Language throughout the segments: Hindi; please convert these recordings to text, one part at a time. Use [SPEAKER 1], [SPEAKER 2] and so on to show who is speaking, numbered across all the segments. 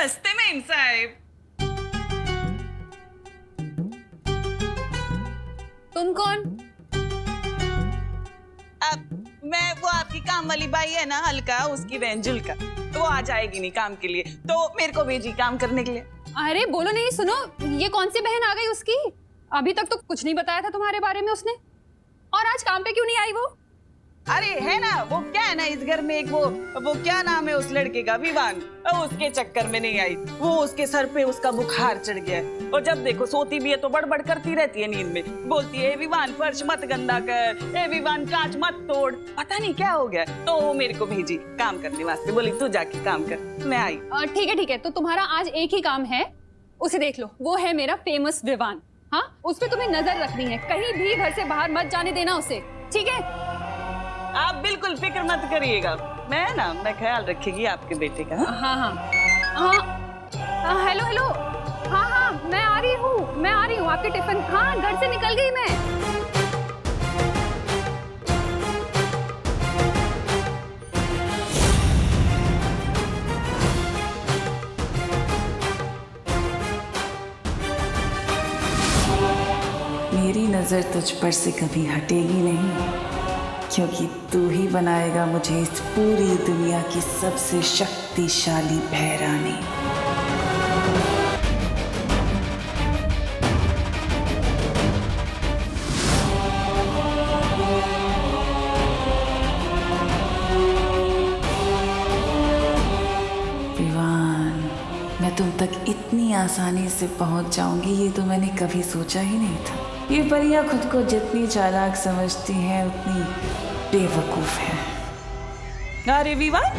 [SPEAKER 1] नमस्ते मेम साहब।
[SPEAKER 2] तुम कौन?
[SPEAKER 1] अब मैं वो आपकी काम वाली बाई है ना हल्का, उसकी बहन जुल्का। तो वो आ जाएगी नहीं काम के लिए, तो मेरे को भेजी काम करने के लिए।
[SPEAKER 2] अरे बोलो नहीं, सुनो, ये कौन सी बहन आ गई उसकी? अभी तक तो कुछ नहीं बताया था तुम्हारे बारे में उसने। और आज काम पे क्यों नहीं आई वो?
[SPEAKER 1] अरे है ना, वो क्या है ना, इस घर में एक वो क्या नाम है उस लड़के का, विवान, उसके चक्कर में नहीं आई। वो उसके सर पे उसका बुखार चढ़ गया है, और जब देखो सोती भी है तो बड़बड़ करती रहती है नींद में, बोलती है विवान फर्श मत गंदा कर, ए विवान कांच मत तोड़, पता नहीं क्या हो गया। तो वो मेरे को भेजी काम करने वास्ते, बोली तू जाके काम कर। मैं आई।
[SPEAKER 2] ठीक है, तो तुम्हारा आज एक ही काम है, उसे देख लो, वो है मेरा फेमस विवान। हाँ, उस पे तुम्हें नजर रखनी है, कहीं भी घर से बाहर मत जाने देना उसे, ठीक है?
[SPEAKER 1] आप बिल्कुल फिक्र मत करिएगा, मैं ख्याल रखेगी आपके बेटे का।
[SPEAKER 2] हाँ, हेलो, हाँ, मैं आ रही हूँ आपके टिफिन, हाँ, घर से निकल गई मैं।
[SPEAKER 1] मेरी नजर तुझ पर से कभी हटेगी नहीं, क्योंकि तू ही बनाएगा मुझे इस पूरी दुनिया की सबसे शक्तिशाली बहरानी। विवान, मैं तुम तक इतनी आसानी से पहुंच जाऊंगी ये तो मैंने कभी सोचा ही नहीं था। ये परियां खुद को जितनी चालाक समझती हैं उतनी बेवकूफ हैं। अरे विवान,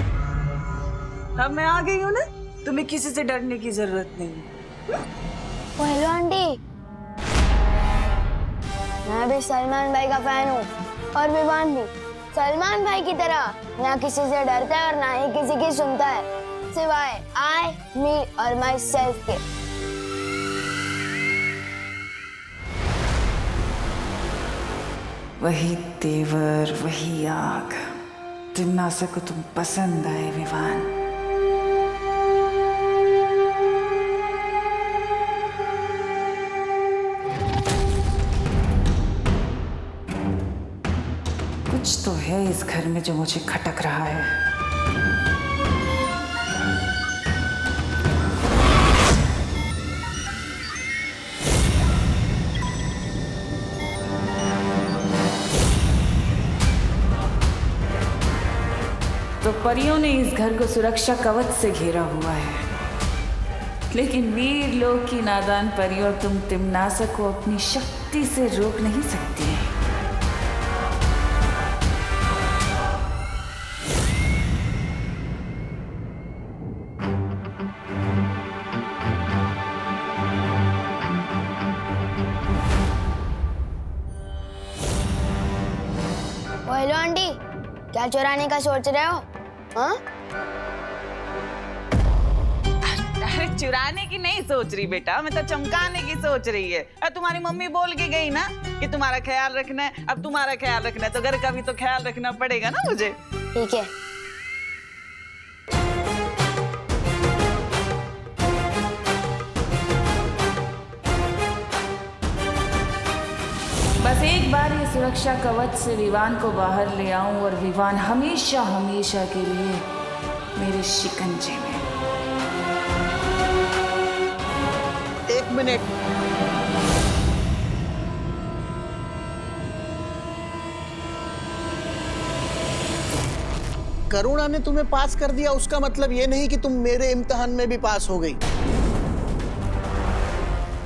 [SPEAKER 1] अब मैं आ गई हूँ ना, तुम्हें किसी से डरने की जरूरत नहीं है।
[SPEAKER 3] हेलो आंटी, मैं भी सलमान भाई का फैन हूँ, और विवान भी सलमान भाई की तरह ना किसी से डरता है और ना ही किसी की सुनता है, सिवाय आई, मी और माई सेल्फ के।
[SPEAKER 1] वही तेवर, वही आग, जिन्नासे को तुम पसंद आए विवान। कुछ तो है इस घर में जो मुझे खटक रहा है। तो परियों ने इस घर को सुरक्षा कवच से घेरा हुआ है, लेकिन वीर लोक की नादान परियों तुम तिमनासा को अपनी शक्ति से रोक नहीं सकती है।
[SPEAKER 3] हेलो आंटी, क्या चुराने का सोच रहे हो? हाँ?
[SPEAKER 1] अरे चुराने की नहीं सोच रही बेटा, मैं तो चमकाने की सोच रही है। तुम्हारी मम्मी बोल के गई ना कि तुम्हारा ख्याल रखना है, अब तुम्हारा ख्याल रखना है तो घर का भी तो ख्याल रखना पड़ेगा ना मुझे।
[SPEAKER 3] ठीक है।
[SPEAKER 1] बस एक बार ये सुरक्षा कवच से विवान को बाहर ले आऊं और विवान हमेशा हमेशा के लिए मेरे शिकंजे में।
[SPEAKER 4] एक मिनट, करुणा ने तुम्हें पास कर दिया उसका मतलब ये नहीं कि तुम मेरे इम्तिहान में भी पास हो गई।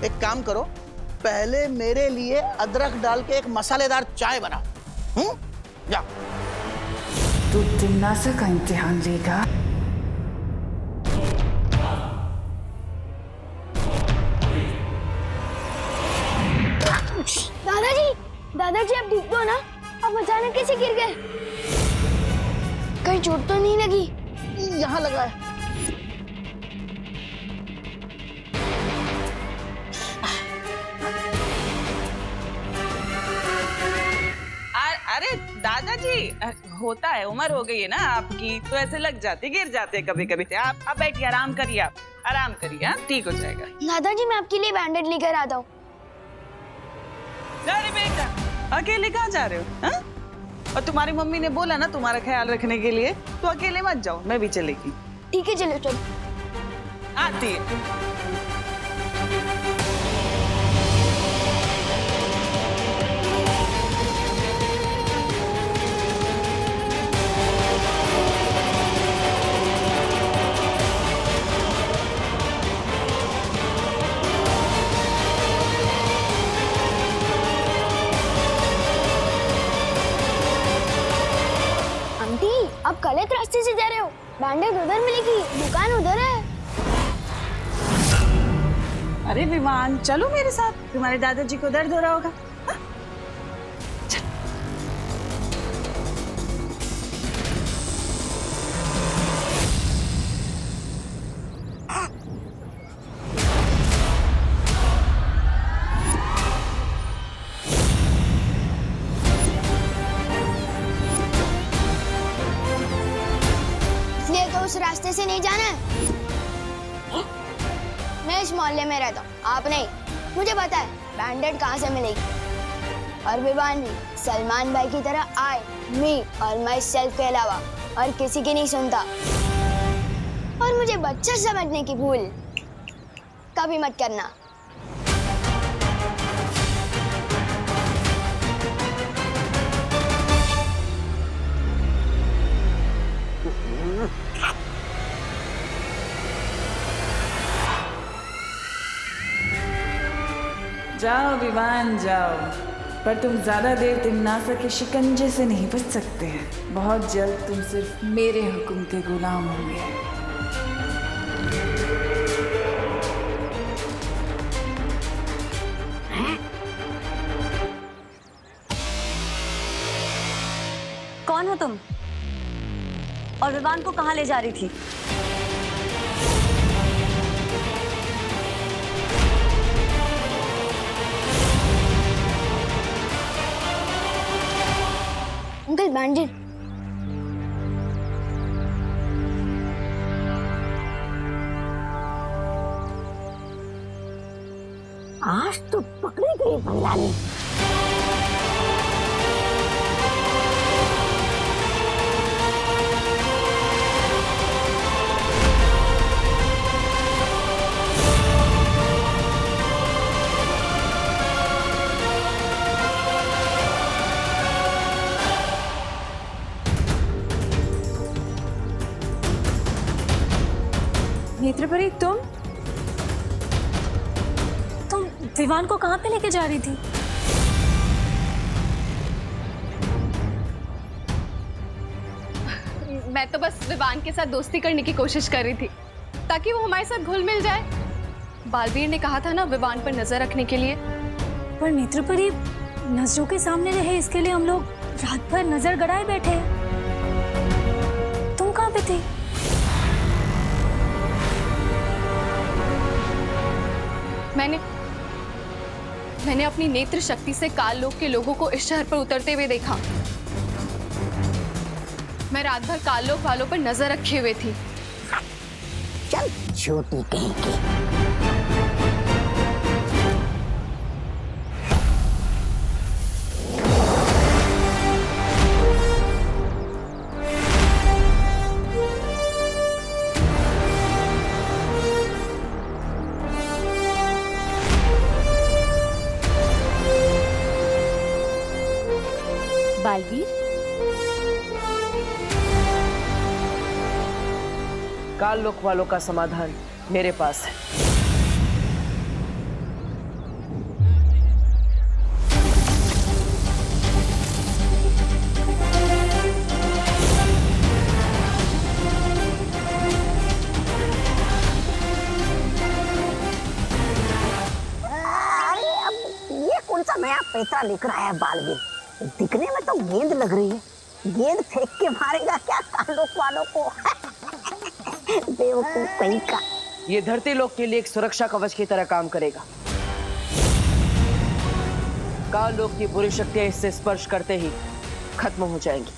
[SPEAKER 4] एक काम करो, पहले मेरे लिए अदरक डाल के एक मसालेदार चाय बनाओ। जा।
[SPEAKER 1] तू तिमनासा का इम्तिहान लेगा?
[SPEAKER 3] दादाजी आप ठीक हो ना? आप अचानक कैसे गिर गए? कहीं चोट तो नहीं लगी?
[SPEAKER 4] यहाँ लगा है।
[SPEAKER 1] अरे दादाजी, होता है, उम्र हो गई है ना आपकी, तो ऐसे लग जाते, गिर जाते कभी कभी। आप बैठिए, आराम करिए आप। आराम करिए, हाँ ठीक हो जाएगा।
[SPEAKER 3] दादाजी मैं आपके लिए बैंडेड लेकर आता हूँ।
[SPEAKER 1] अरे बेटा, अकेले कहाँ जा रहे हो? हाँ? और तुम्हारी मम्मी ने बोला ना तुम्हारा ख्याल रखने के लिए, तो अकेले मत जाओ, मैं भी चलेगी।
[SPEAKER 3] ठीक है चलो चलो।
[SPEAKER 1] आती है।
[SPEAKER 3] आंटी आप गलत रास्ते से जा रहे हो, बैंडेड उधर मिलेगी, दुकान उधर है।
[SPEAKER 1] अरे विवान, चलो मेरे साथ, तुम्हारे दादाजी को दर्द हो रहा होगा। हाँ? चल।
[SPEAKER 3] इसलिए तो उस रास्ते से नहीं जाना है। मैं इस मोहल्ले में रहता हूँ, आप नहीं। मुझे पता है बैंडेड कहाँ से मिलेगी। और विवान भी सलमान भाई की तरह आई, मी और माई सेल्फ के अलावा और किसी की नहीं सुनता। और मुझे बच्चा समझने की भूल कभी मत करना।
[SPEAKER 1] जाओ विवान जाओ, पर तुम ज्यादा देर तिमनासा के शिकंजे से नहीं बच सकते हैं। बहुत जल्द तुम सिर्फ मेरे हुक्म के गुलाम होंगे।
[SPEAKER 5] कौन हो तुम? और विवान को कहाँ ले जा रही थी?
[SPEAKER 3] अंकल बैंडेड।
[SPEAKER 5] आज तो पकड़ी गई बंगाली।
[SPEAKER 2] नेत्रपरी, तुम
[SPEAKER 5] विवान को कहाँ पे लेके जा रही थी?
[SPEAKER 2] मैं तो बस विवान के साथ दोस्ती करने की कोशिश कर रही थी ताकि वो हमारे साथ घुल मिल जाए। बालवीर ने कहा था ना विवान पर नजर रखने के लिए।
[SPEAKER 5] पर नेत्रपरी, नजरों के सामने रहे इसके लिए हम लोग रात भर नजर गड़ाए बैठे हैं। तुम कहाँ पे थी?
[SPEAKER 2] मैंने अपनी नेत्र शक्ति से काल लोक के लोगों को इस शहर पर उतरते हुए देखा। मैं रात भर काल लोक वालों पर नजर रखे हुए थी।
[SPEAKER 5] चल छोटी कहेंगी।
[SPEAKER 6] बालवीर,
[SPEAKER 7] काल लोक वालों का समाधान मेरे पास है।
[SPEAKER 5] ये कौन सा नया पैसा लिख रहा है बालवीर? दिखने में तो गेंद लग रही है। गेंद फेंक के मारेगा क्या काल लोक वालों को? बेवकूफ कहीं का।
[SPEAKER 7] ये धरती लोक के लिए एक सुरक्षा कवच की तरह काम करेगा। काल लोक की बुरी शक्तियां इससे स्पर्श करते ही खत्म हो जाएंगी।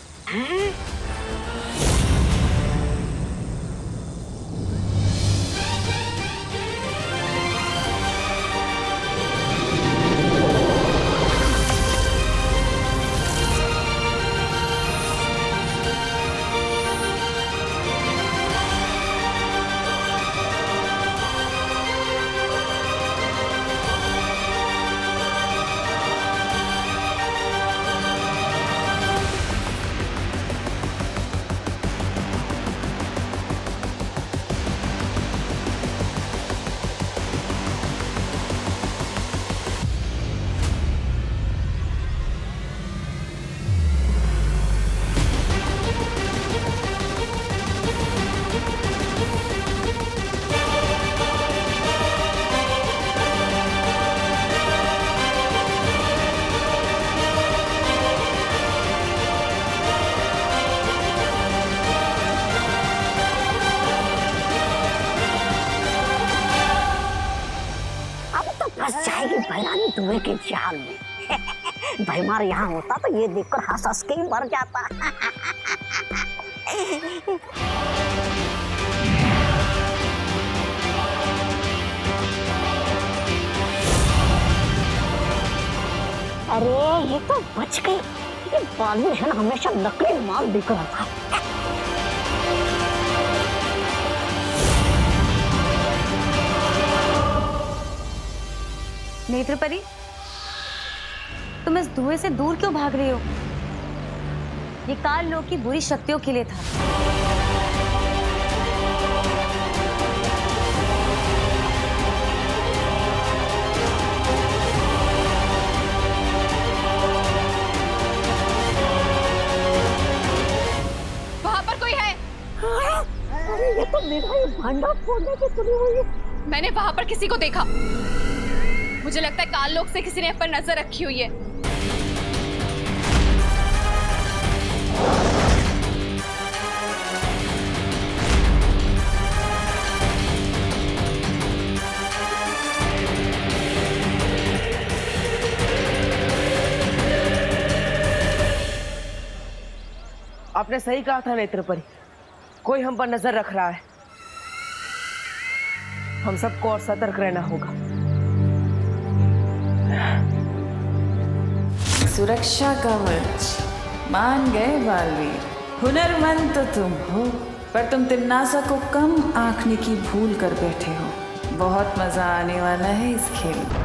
[SPEAKER 5] जाएगी भैरानी धुएं के जाल में। भैमार यहाँ होता तो ये देखकर हंस हंस के ही मर जाता। अरे ये तो बच गई। ये बालवीर है ना, हमेशा नकली माल बिक रहा था।
[SPEAKER 6] नेत्रपरी, तुम इस धुएं से दूर क्यों भाग रही हो? ये काल लोक की बुरी शक्तियों के लिए था।
[SPEAKER 2] वहां पर कोई है?
[SPEAKER 5] अरे ये तो मेरा ये भांडा फोड़ने की तुली हुई है।
[SPEAKER 2] मैंने वहां पर किसी को देखा। मुझे लगता है काल लोक से किसी ने पर नजर रखी हुई है।
[SPEAKER 7] आपने सही कहा था नेत्रपरी, कोई हम पर नजर रख रहा है। हम सबको और सतर्क रहना होगा।
[SPEAKER 8] सुरक्षा कवच मान गए बालवीर। हुनरमंद तो तुम हो, पर तुम तिम्नासा को कम आंकने की भूल कर बैठे हो। बहुत मजा आने वाला है इस खेल में।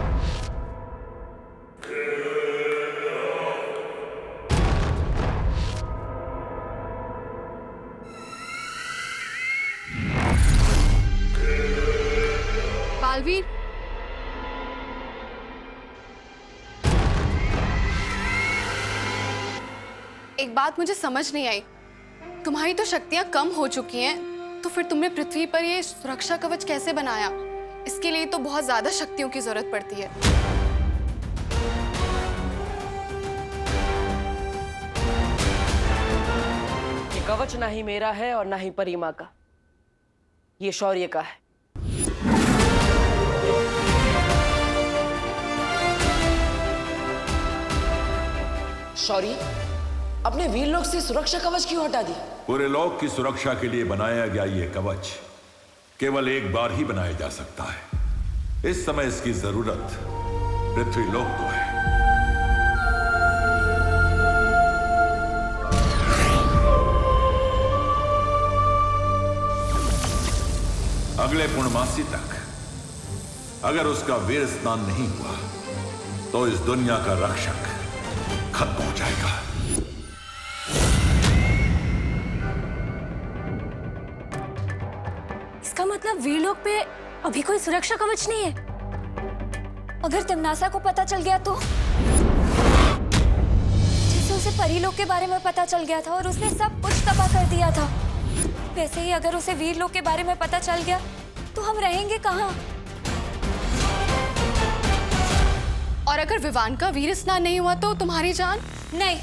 [SPEAKER 2] बालवीर, एक बात मुझे समझ नहीं आई। तुम्हारी तो शक्तियां कम हो चुकी हैं, तो फिर तुमने पृथ्वी पर ये सुरक्षा कवच कैसे बनाया? इसके लिए तो बहुत ज्यादा शक्तियों की जरूरत पड़ती है।
[SPEAKER 7] ये कवच ना ही मेरा है और ना ही परिमा का, ये शौर्य का है। शौर्य, अपने वीर लोक से सुरक्षा कवच क्यों हटा दी?
[SPEAKER 9] पूरे लोक की सुरक्षा के लिए बनाया गया ये कवच केवल एक बार ही बनाया जा सकता है। इस समय इसकी जरूरत पृथ्वी लोक को है। अगले पूर्णमासी तक अगर उसका वीर स्नान नहीं हुआ तो इस दुनिया का रक्षक खत्म हो जाएगा।
[SPEAKER 6] इसका मतलब वीरलोक पे अभी कोई सुरक्षा कवच नहीं है। अगर तिम्नासा को पता चल गया तो? जैसे उसे परीलोक के बारे में पता चल गया था और उसने सब कुछ तबाह कर दिया था, वैसे ही अगर उसे वीरलोक के बारे में पता चल गया तो हम रहेंगे कहाँ?
[SPEAKER 2] और अगर विवान का वीर स्नान नहीं हुआ तो तुम्हारी जान?
[SPEAKER 6] नहीं,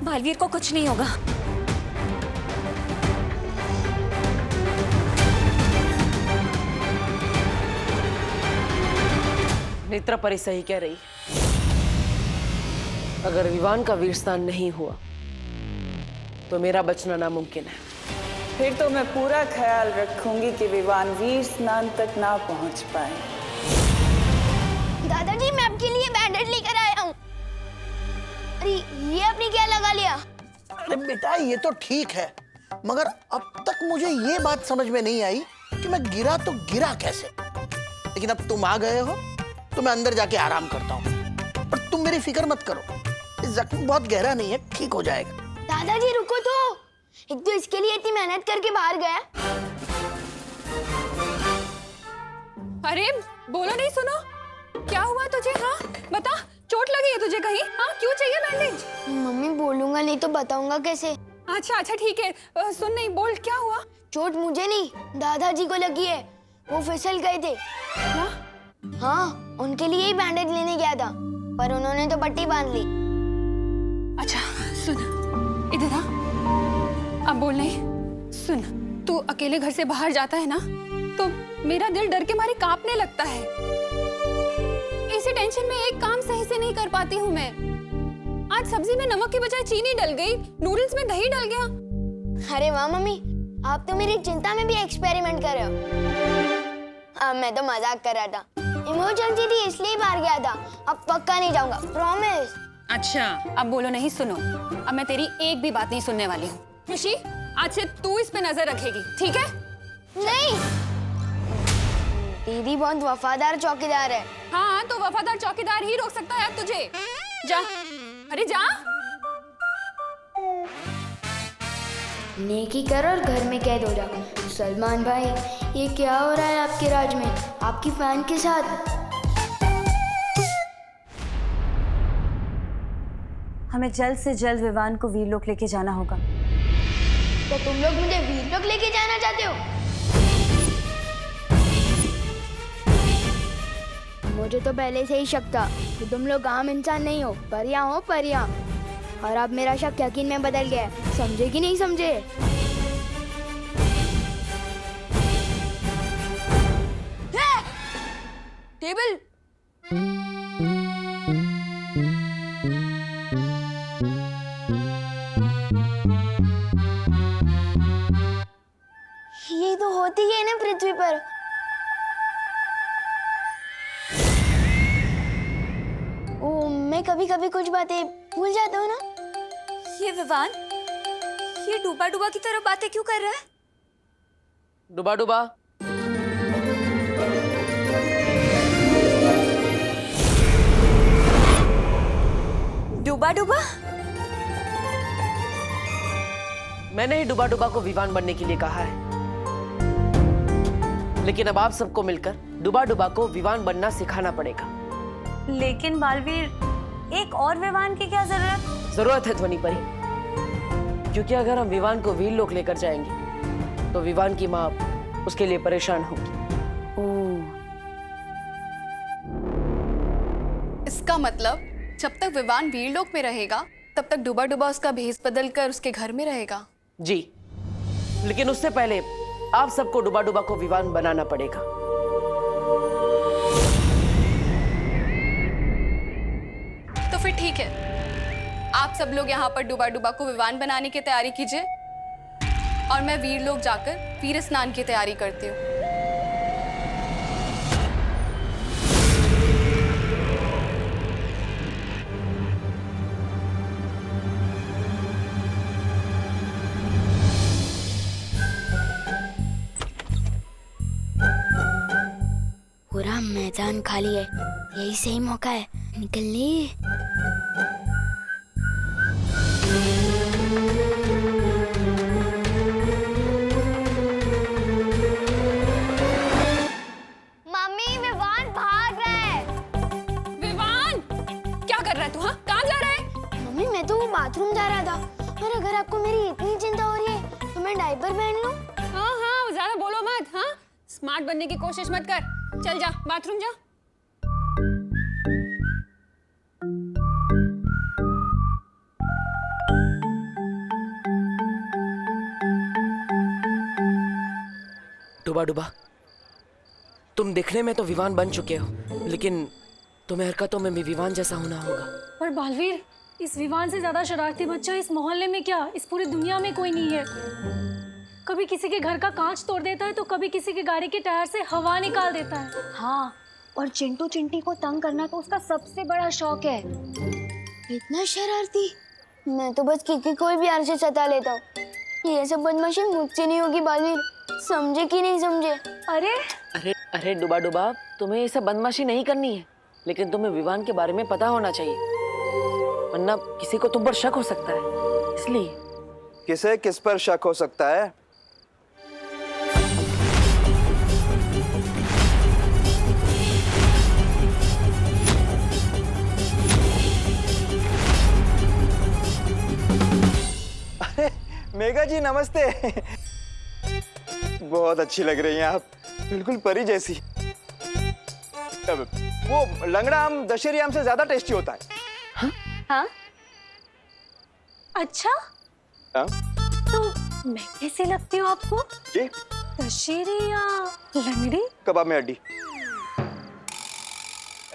[SPEAKER 6] बालवीर को कुछ नहीं होगा।
[SPEAKER 7] नेत्रपरी सही कह रही। अगर विवान का वीर स्नान नहीं हुआ तो मेरा बचना नामुमकिन है।
[SPEAKER 8] फिर तो मैं पूरा ख्याल रखूंगी कि विवान वीर स्नान तक ना पहुंच पाए।
[SPEAKER 3] दादाजी, मैं आपके लिए बैंडेड लेकर आया हूँ। अरे ये आपने क्या लगा लिया?
[SPEAKER 4] अरे बेटा ये तो ठीक है, मगर अब तक मुझे ये बात समझ में नहीं आई कि मैं गिरा तो गिरा कैसे। लेकिन अब तुम आ गए हो तो मैं अंदर जाके आराम करता हूँ। और तुम मेरी फिक्र मत करो, ये जख्म बहुत गहरा नहीं है, ठीक हो जाएगा।
[SPEAKER 3] दादाजी रुको तो, एक तो इसके लिए इतनी मेहनत करके बाहर गया।
[SPEAKER 2] अरे बोलो नहीं, सुनो क्या हुआ तुझे? हाँ बता, चोट लगी है तुझे कहीं? हाँ क्यों चाहिए बैंडेज?
[SPEAKER 3] मम्मी बोलूंगा नहीं तो बताऊंगा कैसे?
[SPEAKER 2] अच्छा अच्छा ठीक है, सुन नहीं, बोल क्या हुआ?
[SPEAKER 3] चोट मुझे नहीं, दादाजी को लगी है। वो फिसल गए थे।
[SPEAKER 2] क्या?
[SPEAKER 3] हाँ, उनके लिए ही बैंडेज लेने गया था, पर उन्होंने तो पट्टी बांध ली।
[SPEAKER 2] अच्छा सुन, इधर आ। अब बोल नहीं। सुन, तू अकेले घर से बाहर जाता है ना, तो मेरा दिल डर के मारे कांपने लगता है। इसी टेंशन में एक काम सही से नहीं कर पाती हूँ मैं। आज सब्जी में नमक की बजाय चीनी डल गई, नूडल्स में दही डल गया।
[SPEAKER 3] अरे वाह मम्मी, आप तो मेरी चिंता में भी एक्सपेरिमेंट कर रहे हो। अब मैं तो मजाक कर रहा था, इमरजेंसी थी इसलिए बाहर गया था। अब पक्का नहीं जाऊंगा, प्रॉमिस।
[SPEAKER 10] अच्छा, अब बोलो नहीं, सुनो। अब मैं तेरी एक भी बात नहीं सुनने वाली हूँ। खुशी, आज से तू इस पे नजर रखेगी, ठीक है?
[SPEAKER 3] नहीं, दीदी बहुत वफादार चौकीदार है।
[SPEAKER 2] हाँ, तो वफादार चौकीदार ही रोक सकता है अब तुझे। जा, अरे जा।
[SPEAKER 3] नेकी कर और घर में कैद हो जा। सलमान भाई, ये क्या हो रहा है आपके राज में, आपकी फैन के साथ?
[SPEAKER 6] हमें जल्द से जल्द विवान को वीरलोक लेके जाना होगा।
[SPEAKER 3] तो तुम लोग मुझे वीरलोक लेके जाना चाहते हो? मुझे तो पहले से ही शक था कि तुम लोग आम इंसान नहीं हो, परियां हो, परियां। और अब मेरा शक यकीन में बदल गया है। समझे कि नहीं समझे?
[SPEAKER 2] टेबल।
[SPEAKER 3] ये तो होती ही है ना पृथ्वी पर। ओ, मैं कभी कभी कुछ बातें भूल जाता हूँ ना।
[SPEAKER 6] ये विवान, ये डूबा डूबा की तरह बातें क्यों कर रहा है?
[SPEAKER 7] डुबा डुबा,
[SPEAKER 6] डूबा डूबा?
[SPEAKER 7] मैंने ही डुबा डुबा को विवान बनने के लिए कहा है, लेकिन अब आप सबको मिलकर डुबा डुबा को विवान बनना सिखाना पड़ेगा।
[SPEAKER 6] लेकिन बालवीर, एक और विवान की क्या जरूरत?
[SPEAKER 7] जरूरत है ध्वनि परी, क्योंकि अगर हम विवान को वीरलोक लेकर जाएंगे तो विवान की माँ उसके लिए परेशान होगी।
[SPEAKER 2] इसका मतलब जब तक विवान वीरलोक में रहेगा तब तक डुबा डुबा उसका भेष बदल कर उसके घर में रहेगा।
[SPEAKER 7] जी, लेकिन उससे पहले आप सबको डुबा डुबा को विवान बनाना पड़ेगा।
[SPEAKER 2] तो फिर ठीक है, आप सब लोग यहाँ पर डुबा डुबा को विवान बनाने की तैयारी कीजिए और मैं वीरलोक जाकर वीर स्नान की तैयारी करती हूँ।
[SPEAKER 3] पूरा मैदान खाली है, यही सही मौका है निकलने। मम्मी, विवान भाग रहा है।
[SPEAKER 2] विवान, क्या कर रहा है तू? हाँ, कहाँ जा रहा है?
[SPEAKER 3] मम्मी, मैं तो बाथरूम जा रहा था, और अगर आपको मेरी इतनी चिंता हो रही है तो मैं डायपर पहन लूं?
[SPEAKER 2] हाँ हाँ, ज्यादा बोलो मत। हाँ, स्मार्ट बनने की कोशिश मत कर। चल जा, बाथरूम जा।
[SPEAKER 7] डुबा डुबा, तुम दिखने में तो विवान बन चुके हो, लेकिन तुम्हें हरकतों में भी विवान जैसा होना होगा।
[SPEAKER 11] पर बालवीर, इस विवान से ज्यादा शरारती बच्चा इस मोहल्ले में क्या, इस पूरी दुनिया में कोई नहीं है। कभी किसी के घर का कांच तोड़ देता है तो कभी किसी के गाड़ी के टायर से हवा निकाल देता है। हाँ, और चिंटू चिंटी को तंग करना तो उसका सबसे बड़ा शौक है।
[SPEAKER 3] इतना शरारती? मैं तो बस किकी कोई भी से सता लेता हूँ। ये सब बदमाशी मुझसे नहीं होगी बालवीर, समझे कि नहीं समझे?
[SPEAKER 11] अरे
[SPEAKER 7] अरे अरे डुबा डुबा, तुम्हें ये सब बदमाशी नहीं करनी है, लेकिन तुम्हें विवान के बारे में पता होना चाहिए, वरना किसी को तुम पर शक हो सकता है। इसलिए
[SPEAKER 12] किसे किस पर शक हो सकता है? अरे मेघा जी, नमस्ते। बहुत अच्छी लग रही हैं आप, बिल्कुल परी जैसी। वो लंगड़ा आम दशहरी आम से ज्यादा टेस्टी होता है।
[SPEAKER 11] हाँ? हाँ? अच्छा,
[SPEAKER 12] हाँ?
[SPEAKER 11] तो मैं कैसे लगती हूँ आपको?
[SPEAKER 12] जी,
[SPEAKER 11] दशहरी या लंगड़ी?
[SPEAKER 12] कबाब में हड्डी।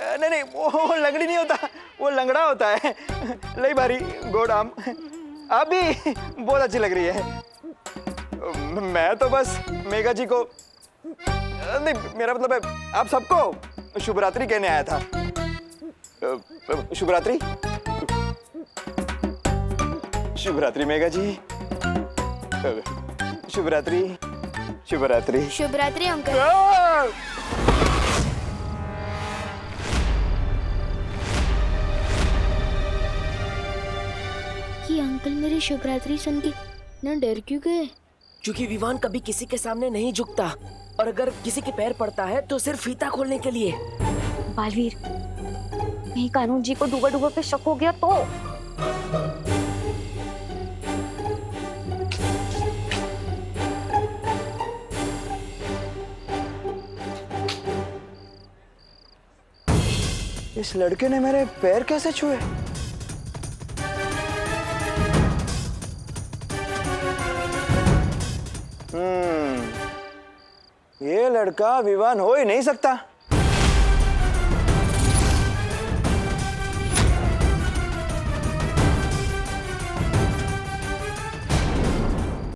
[SPEAKER 12] नहीं नहीं, वो लंगड़ी नहीं होता, वो लंगड़ा होता है। लई भारी गोडाम। आप भी बहुत अच्छी लग रही है। मैं तो बस मेघा जी को, नहीं मेरा मतलब है आप सबको शुभ रात्रि कहने आया था। शुभ रात्रि। शुभ रात्रि मेघा जी। शुभ रात्रि। शुभ रात्रि।
[SPEAKER 3] शुभ रात्रि अंकल। ये अंकल मेरी शुभ रात्रि सुन के न डर क्यों गए?
[SPEAKER 13] क्योंकि विवान कभी किसी के सामने नहीं झुकता, और अगर किसी के पैर पड़ता है तो सिर्फ फीता खोलने के लिए।
[SPEAKER 6] बालवीर, कहीं कानून जी को डूबा डूबा पे शक हो गया तो?
[SPEAKER 12] इस लड़के ने मेरे पैर कैसे छुए? ये लड़का विवान हो ही नहीं सकता।